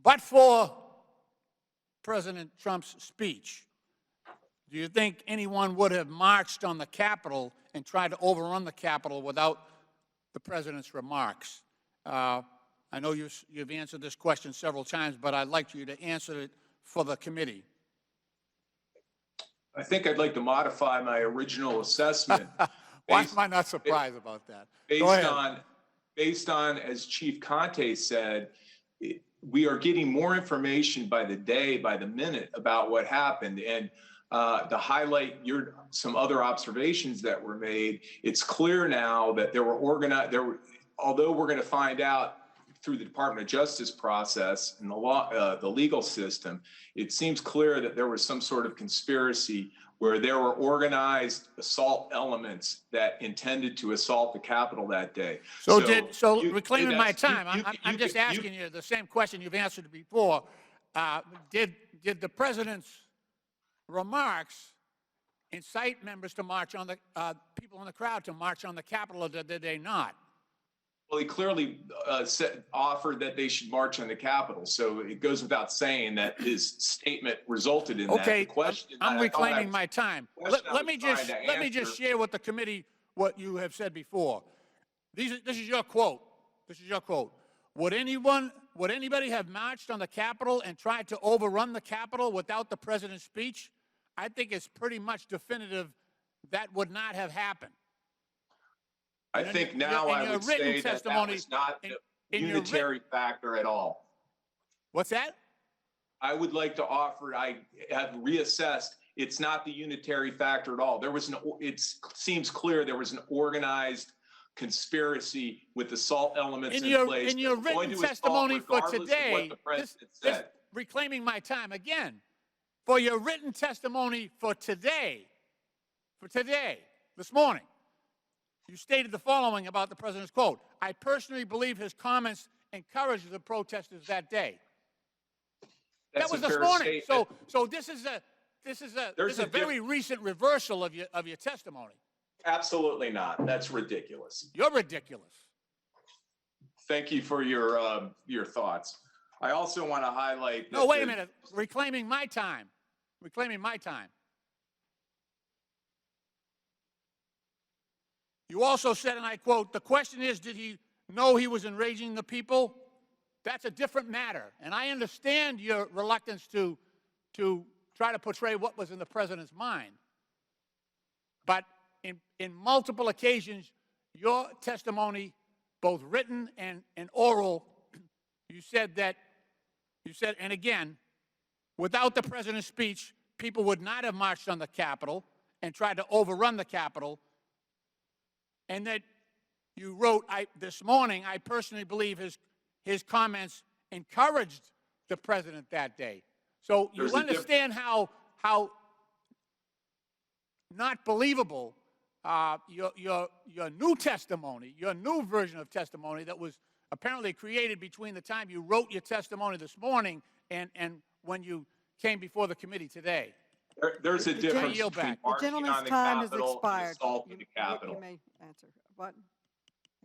But for President Trump's speech, do you think anyone would have marched on the Capitol and tried to overrun the Capitol without the president's remarks? I know you've answered this question several times, but I'd like you to answer it for the committee. I think I'd like to modify my original assessment. Why am I not surprised about that? Based on, as Chief Conte said, we are getting more information by the day, by the minute about what happened. And to highlight some other observations that were made, it's clear now that there were although we're going to find out through the Department of Justice process and the legal system, it seems clear that there was some sort of conspiracy where there were organized assault elements that intended to assault the Capitol that day. So reclaiming my time, I'm just asking you the same question you've answered before. Did the president's remarks incite members to march on the people in the crowd to march on the Capitol, or did they not? Well, he clearly offered that they should march on the Capitol. So it goes without saying that his statement resulted in that. Okay, I'm reclaiming my time. Let me just share with the committee what you have said before. This is your quote. This is your quote. Would anybody have marched on the Capitol and tried to overrun the Capitol without the president's speech? I think it's pretty much definitive that would not have happened. I think now I would say that was not a unitary factor at all. What's that? I would like to offer, I have reassessed, it's not the unitary factor at all. It seems clear there was an organized conspiracy with assault elements in place. In your written testimony for today, reclaiming my time again, for your written testimony for today, this morning, you stated the following about the president's quote: "I personally believe his comments encouraged the protesters that day." That was this morning. So this is a very recent reversal of your testimony. Absolutely not. That's ridiculous. You're ridiculous. Thank you for your thoughts. I also want to highlight. No, wait a minute. Reclaiming my time. Reclaiming my time. You also said, and I quote, "The question is, did he know he was enraging the people?" That's a different matter. And I understand your reluctance to try to portray what was in the president's mind. But in multiple occasions, your testimony, both written and oral, you said, and again, without the president's speech, people would not have marched on the Capitol and tried to overrun the Capitol. And that you wrote, this morning, I personally believe his comments encouraged the president that day. So you understand how not believable your new testimony, your new version of testimony that was apparently created between the time you wrote your testimony this morning and when you came before the committee today. There's a difference between marching on the Capitol and assaulting the Capitol. You may answer. What?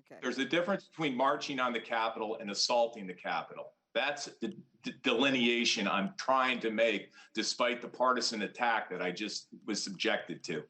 Okay. There's a difference between marching on the Capitol and assaulting the Capitol. That's the delineation I'm trying to make, despite the partisan attack that I just was subjected to.